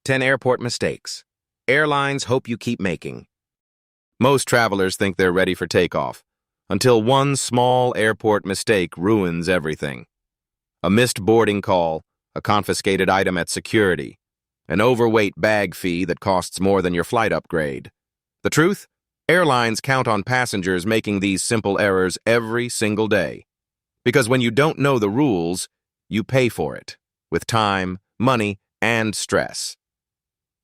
10 airport mistakes airlines hope you keep making. Most travelers think they're ready for takeoff, until one small airport mistake ruins everything. A missed boarding call, a confiscated item at security, an overweight bag fee that costs more than your flight upgrade. The truth? Airlines count on passengers making these simple errors every single day. Because when you don't know the rules, you pay for it, with time, money, and stress.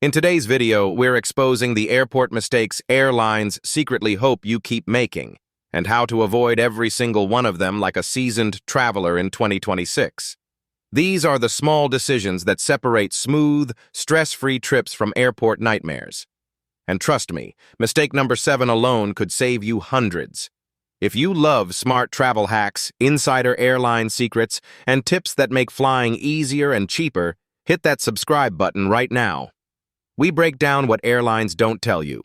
In today's video, we're exposing the airport mistakes airlines secretly hope you keep making, and how to avoid every single one of them like a seasoned traveler in 2026. These are the small decisions that separate smooth, stress-free trips from airport nightmares. And trust me, mistake number 7 alone could save you hundreds. If you love smart travel hacks, insider airline secrets, and tips that make flying easier and cheaper, hit that subscribe button right now. We break down what airlines don't tell you,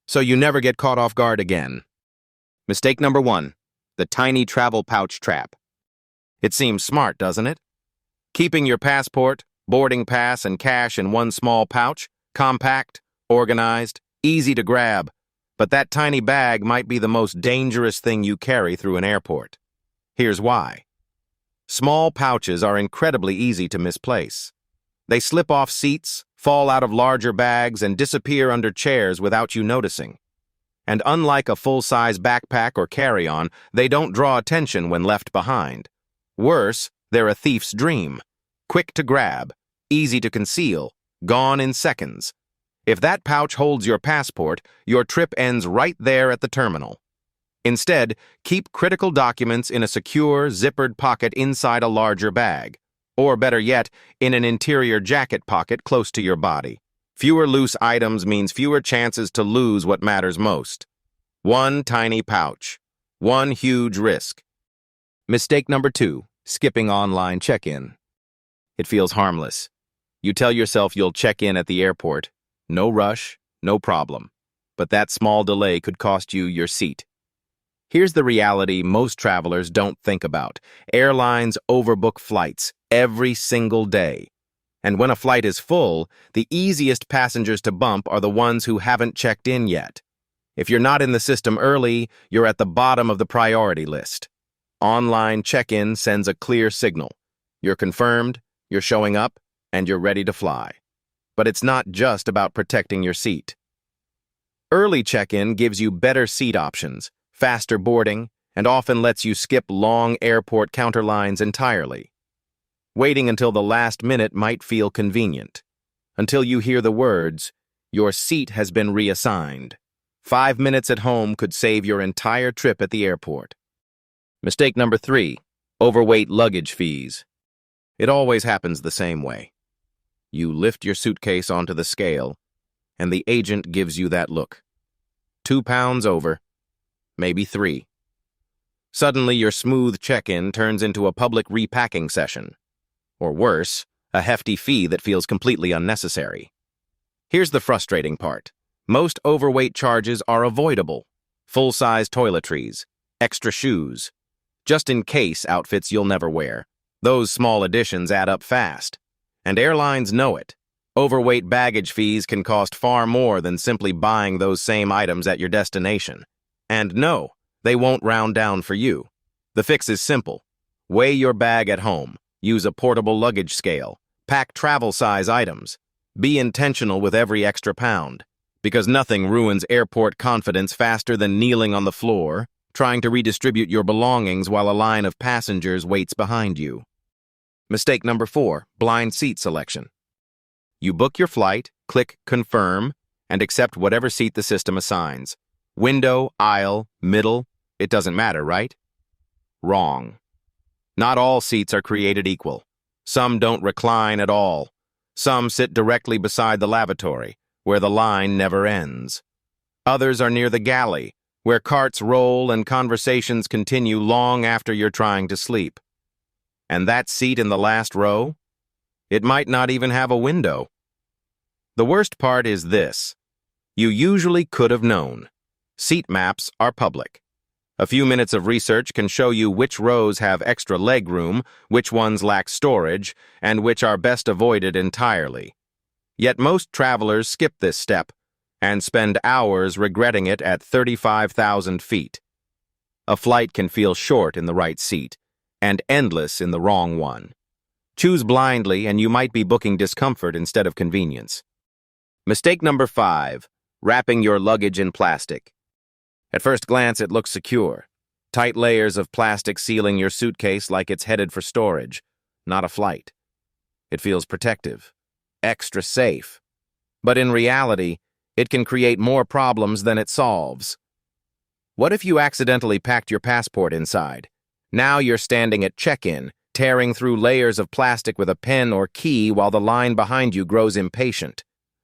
so you never get caught off guard again. Mistake number 1, the tiny travel pouch trap. It seems smart, doesn't it? Keeping your passport, boarding pass, and cash in one small pouch, compact, organized, easy to grab. But that tiny bag might be the most dangerous thing you carry through an airport. Here's why. Small pouches are incredibly easy to misplace. They slip off seats, fall out of larger bags, and disappear under chairs without you noticing. And unlike a full-size backpack or carry-on, they don't draw attention when left behind. Worse, they're a thief's dream. Quick to grab, easy to conceal, gone in seconds. If that pouch holds your passport, your trip ends right there at the terminal. Instead, keep critical documents in a secure, zippered pocket inside a larger bag. Or better yet, in an interior jacket pocket close to your body. Fewer loose items means fewer chances to lose what matters most. One tiny pouch. One huge risk. Mistake number 2, skipping online check-in. It feels harmless. You tell yourself you'll check in at the airport. No rush, no problem. But that small delay could cost you your seat. Here's the reality most travelers don't think about. Airlines overbook flights every single day. And when a flight is full, the easiest passengers to bump are the ones who haven't checked in yet. If you're not in the system early, you're at the bottom of the priority list. Online check-in sends a clear signal. You're confirmed, you're showing up, and you're ready to fly. But it's not just about protecting your seat. Early check-in gives you better seat options, faster boarding, and often lets you skip long airport counter lines entirely. Waiting until the last minute might feel convenient. Until you hear the words, "Your seat has been reassigned." 5 minutes at home could save your entire trip at the airport. Mistake number 3, overweight luggage fees. It always happens the same way. You lift your suitcase onto the scale, and the agent gives you that look. 2 pounds over, maybe 3. Suddenly, your smooth check-in turns into a public repacking session. Or worse, a hefty fee that feels completely unnecessary. Here's the frustrating part. Most overweight charges are avoidable. Full-size toiletries, extra shoes, just-in-case outfits you'll never wear. Those small additions add up fast. And airlines know it. Overweight baggage fees can cost far more than simply buying those same items at your destination. And no, they won't round down for you. The fix is simple. Weigh your bag at home. Use a portable luggage scale. Pack travel-size items. Be intentional with every extra pound. Because nothing ruins airport confidence faster than kneeling on the floor, trying to redistribute your belongings while a line of passengers waits behind you. Mistake number 4, blind seat selection. You book your flight, click confirm, and accept whatever seat the system assigns. Window, aisle, middle, it doesn't matter, right? Wrong. Not all seats are created equal. Some don't recline at all. Some sit directly beside the lavatory, where the line never ends. Others are near the galley, where carts roll and conversations continue long after you're trying to sleep. And that seat in the last row? It might not even have a window. The worst part is this. You usually could have known. Seat maps are public. A few minutes of research can show you which rows have extra leg room, which ones lack storage, and which are best avoided entirely. Yet most travelers skip this step and spend hours regretting it at 35,000 feet. A flight can feel short in the right seat and endless in the wrong one. Choose blindly and you might be booking discomfort instead of convenience. Mistake number 5, wrapping your luggage in plastic. At first glance, it looks secure. Tight layers of plastic sealing your suitcase like it's headed for storage, not a flight. It feels protective, extra safe. But in reality, it can create more problems than it solves. What if you accidentally packed your passport inside? Now you're standing at check-in, tearing through layers of plastic with a pen or key while the line behind you grows impatient.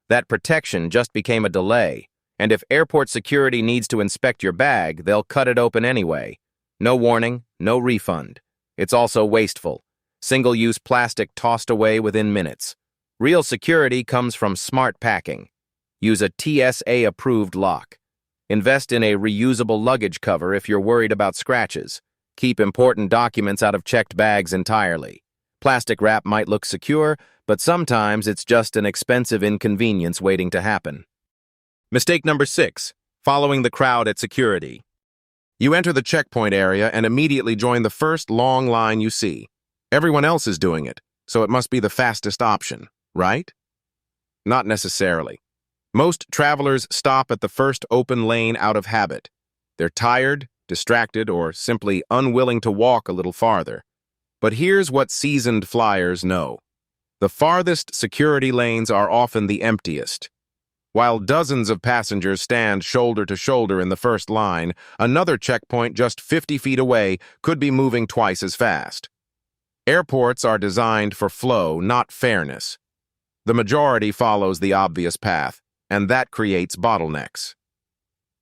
That protection just became a delay, and if airport security needs to inspect your bag, they'll cut it open anyway. No warning, no refund. It's also wasteful. Single-use plastic tossed away within minutes. Real security comes from smart packing. Use a TSA-approved lock. Invest in a reusable luggage cover if you're worried about scratches. Keep important documents out of checked bags entirely. Plastic wrap might look secure, but sometimes it's just an expensive inconvenience waiting to happen. Mistake number 6, following the crowd at security. You enter the checkpoint area and immediately join the first long line you see. Everyone else is doing it, so it must be the fastest option, right? Not necessarily. Most travelers stop at the first open lane out of habit. They're tired, distracted, or simply unwilling to walk a little farther. But here's what seasoned flyers know. The farthest security lanes are often the emptiest. While dozens of passengers stand shoulder to shoulder in the first line, another checkpoint just 50 feet away could be moving twice as fast. Airports are designed for flow, not fairness. The majority follows the obvious path, and that creates bottlenecks.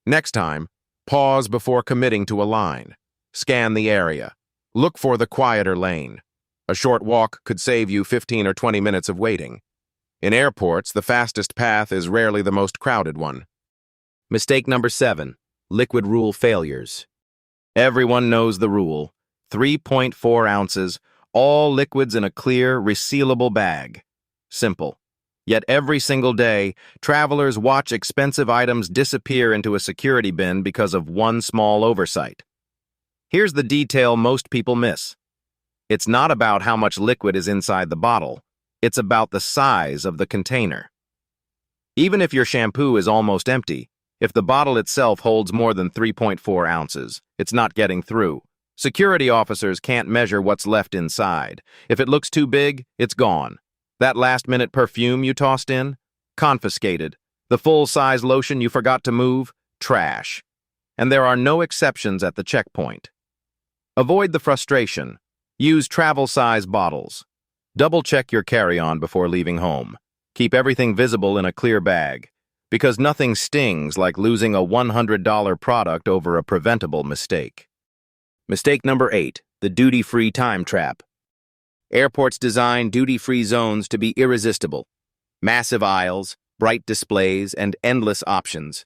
Next time, pause before committing to a line. Scan the area. Look for the quieter lane. A short walk could save you 15 or 20 minutes of waiting. In airports, the fastest path is rarely the most crowded one. Mistake number 7, liquid rule failures. Everyone knows the rule. 3.4 ounces, all liquids in a clear, resealable bag. Simple. Yet every single day, travelers watch expensive items disappear into a security bin because of one small oversight. Here's the detail most people miss. It's not about how much liquid is inside the bottle. It's about the size of the container. Even if your shampoo is almost empty, if the bottle itself holds more than 3.4 ounces, it's not getting through. Security officers can't measure what's left inside. If it looks too big, it's gone. That last-minute perfume you tossed in? Confiscated. The full-size lotion you forgot to move? Trash. And there are no exceptions at the checkpoint. Avoid the frustration. Use travel-size bottles. Double-check your carry-on before leaving home. Keep everything visible in a clear bag, because nothing stings like losing a $100 product over a preventable mistake. Mistake number 8, the duty-free time trap. Airports design duty-free zones to be irresistible. Massive aisles, bright displays, and endless options.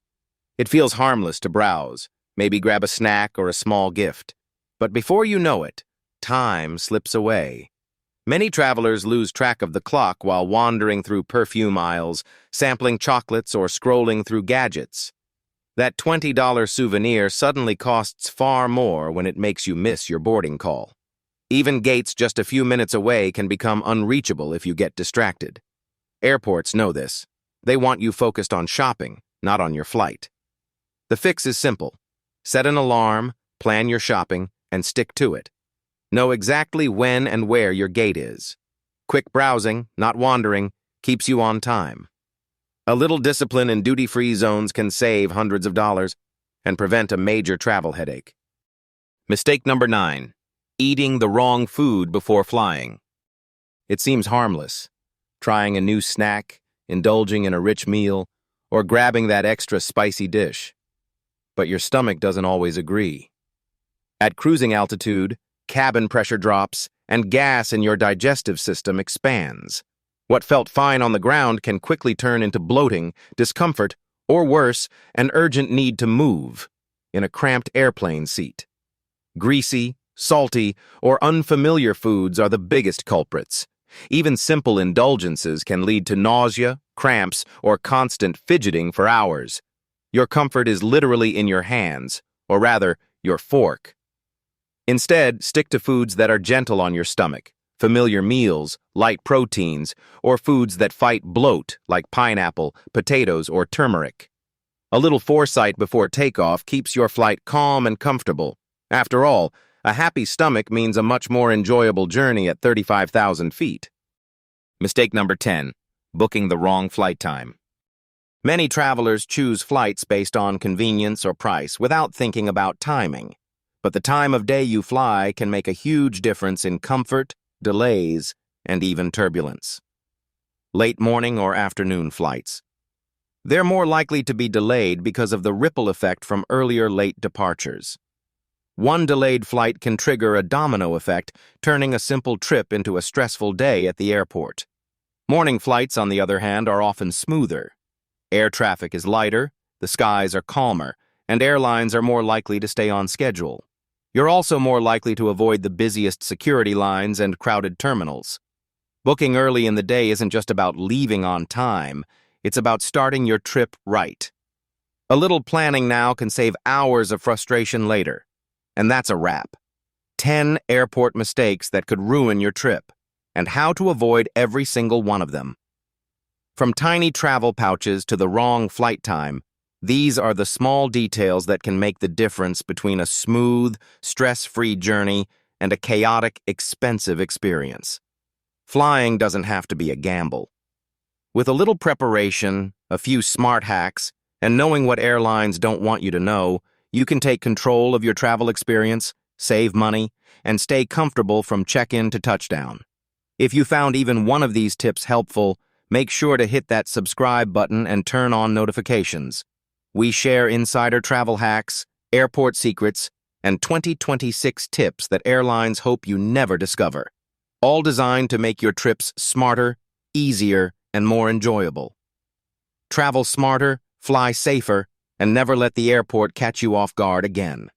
It feels harmless to browse, maybe grab a snack or a small gift. But before you know it, time slips away. Many travelers lose track of the clock while wandering through perfume aisles, sampling chocolates, or scrolling through gadgets. That $20 souvenir suddenly costs far more when it makes you miss your boarding call. Even gates just a few minutes away can become unreachable if you get distracted. Airports know this. They want you focused on shopping, not on your flight. The fix is simple. Set an alarm, plan your shopping, and stick to it. Know exactly when and where your gate is. Quick browsing, not wandering, keeps you on time. A little discipline in duty-free zones can save hundreds of dollars and prevent a major travel headache. Mistake number 9. Eating the wrong food before flying. It seems harmless. Trying a new snack, indulging in a rich meal, or grabbing that extra spicy dish. But your stomach doesn't always agree. At cruising altitude, cabin pressure drops, and gas in your digestive system expands. What felt fine on the ground can quickly turn into bloating, discomfort, or worse, an urgent need to move in a cramped airplane seat. Greasy, salty, or unfamiliar foods are the biggest culprits. Even simple indulgences can lead to nausea, cramps, or constant fidgeting for hours. Your comfort is literally in your hands, or rather, your fork. Instead, stick to foods that are gentle on your stomach, familiar meals, light proteins, or foods that fight bloat like pineapple, potatoes, or turmeric. A little foresight before takeoff keeps your flight calm and comfortable. After all, a happy stomach means a much more enjoyable journey at 35,000 feet. Mistake number 10, booking the wrong flight time. Many travelers choose flights based on convenience or price without thinking about timing. But the time of day you fly can make a huge difference in comfort, delays, and even turbulence. Late morning or afternoon flights. They're more likely to be delayed because of the ripple effect from earlier late departures. One delayed flight can trigger a domino effect, turning a simple trip into a stressful day at the airport. Morning flights, on the other hand, are often smoother. Air traffic is lighter, the skies are calmer, and airlines are more likely to stay on schedule. You're also more likely to avoid the busiest security lines and crowded terminals. Booking early in the day isn't just about leaving on time, it's about starting your trip right. A little planning now can save hours of frustration later. And that's a wrap. 10 airport mistakes that could ruin your trip, and how to avoid every single one of them. From tiny travel pouches to the wrong flight time, these are the small details that can make the difference between a smooth, stress-free journey and a chaotic, expensive experience. Flying doesn't have to be a gamble. With a little preparation, a few smart hacks, and knowing what airlines don't want you to know, you can take control of your travel experience, save money, and stay comfortable from check-in to touchdown. If you found even one of these tips helpful, make sure to hit that subscribe button and turn on notifications. We share insider travel hacks, airport secrets, and 2026 tips that airlines hope you never discover, all designed to make your trips smarter, easier, and more enjoyable. Travel smarter, fly safer, and never let the airport catch you off guard again.